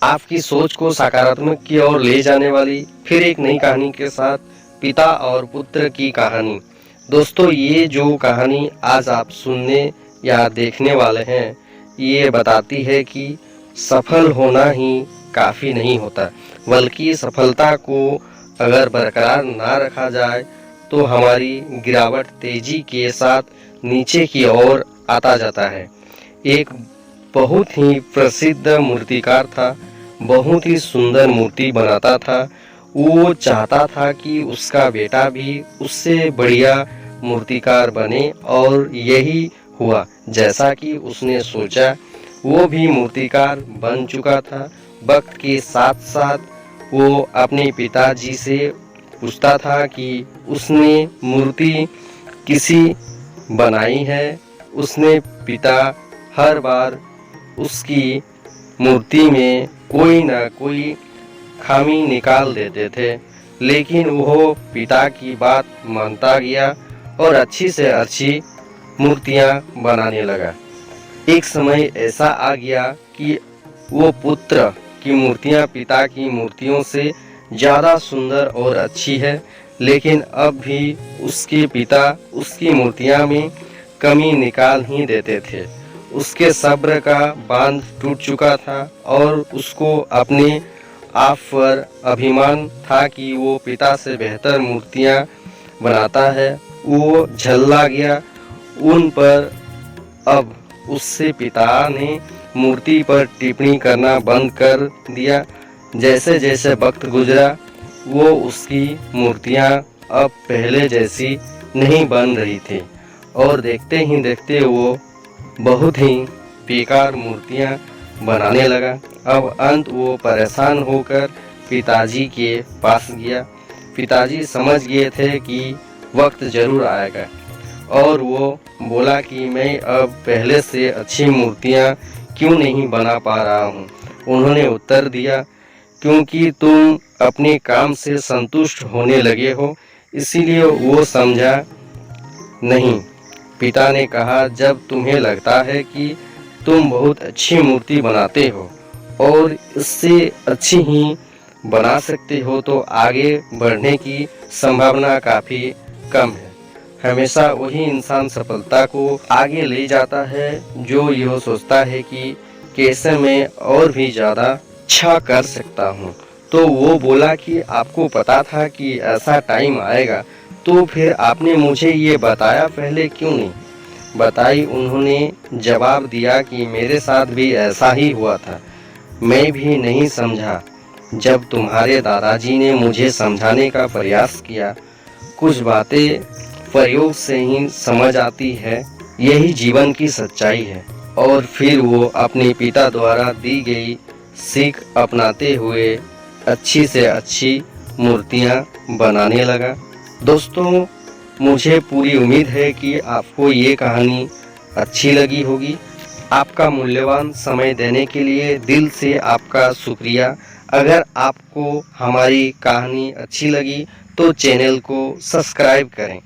आपकी सोच को सकारात्मक की ओर ले जाने वाली फिर एक नई कहानी के साथ पिता और पुत्र की कहानी। दोस्तों, ये जो कहानी आज आप सुनने या देखने वाले हैं, ये बताती है कि सफल होना ही काफ़ी नहीं होता, बल्कि सफलता को अगर बरकरार ना रखा जाए तो हमारी गिरावट तेजी के साथ नीचे की ओर आता जाता है। एक बहुत ही प्रसिद्ध मूर्तिकार था, बहुत ही सुंदर मूर्ति बनाता था। वो चाहता था कि उसका बेटा भी उससे बढ़िया मूर्तिकार बने और यही हुआ। जैसा कि उसने सोचा, वो भी मूर्तिकार बन चुका था। वक्त के साथ साथ वो अपने पिताजी से पूछता था कि उसने मूर्ति किसी बनाई है। उसने पिता हर बार उसकी मूर्ति में कोई ना कोई खामी निकाल देते थे, लेकिन वो पिता की बात मानता गया और अच्छी से अच्छी मूर्तियां बनाने लगा। एक समय ऐसा आ गया कि वो पुत्र की मूर्तियां पिता की मूर्तियों से ज़्यादा सुंदर और अच्छी है, लेकिन अब भी उसके पिता उसकी मूर्तियां में कमी निकाल ही देते थे। उसके सब्र का बांध टूट चुका था और उसको अपने आप पर अभिमान था कि वो पिता से बेहतर मूर्तियां बनाता है। वो झल्ला गया उन पर। अब उससे पिता ने मूर्ति पर टिप्पणी करना बंद कर दिया। जैसे जैसे वक्त गुजरा, वो उसकी मूर्तियां अब पहले जैसी नहीं बन रही थी और देखते ही देखते वो बहुत ही बेकार मूर्तियां बनाने लगा। अब अंत वो परेशान होकर पिताजी के पास गया। पिताजी समझ गए थे कि वक्त जरूर आएगा और वो बोला कि मैं अब पहले से अच्छी मूर्तियां क्यों नहीं बना पा रहा हूँ। उन्होंने उत्तर दिया, क्योंकि तुम अपने काम से संतुष्ट होने लगे हो, इसीलिए। वो समझा नहीं। पिता ने कहा, जब तुम्हें लगता है कि तुम बहुत अच्छी मूर्ति बनाते हो और इससे अच्छी ही बना सकते हो, तो आगे बढ़ने की संभावना काफ़ी कम है। हमेशा वही इंसान सफलता को आगे ले जाता है जो यह सोचता है कि कैसे मैं और भी ज़्यादा अच्छा कर सकता हूँ। तो वो बोला कि आपको पता था कि ऐसा टाइम आएगा, तो फिर आपने मुझे ये बताया पहले क्यों नहीं? बताई। उन्होंने जवाब दिया कि मेरे साथ भी ऐसा ही हुआ था। मैं भी नहीं समझा जब तुम्हारे दादाजी ने मुझे समझाने का प्रयास किया। कुछ बातें प्रयोग से ही समझ आती है, यही जीवन की सच्चाई है। और फिर वो अपने पिता द्वारा दी गई सीख अपनाते हुए अच्छी से अच्छी मूर्तियां बनाने लगा। दोस्तों, मुझे पूरी उम्मीद है कि आपको ये कहानी अच्छी लगी होगी। आपका मूल्यवान समय देने के लिए दिल से आपका शुक्रिया। अगर आपको हमारी कहानी अच्छी लगी तो चैनल को सब्सक्राइब करें।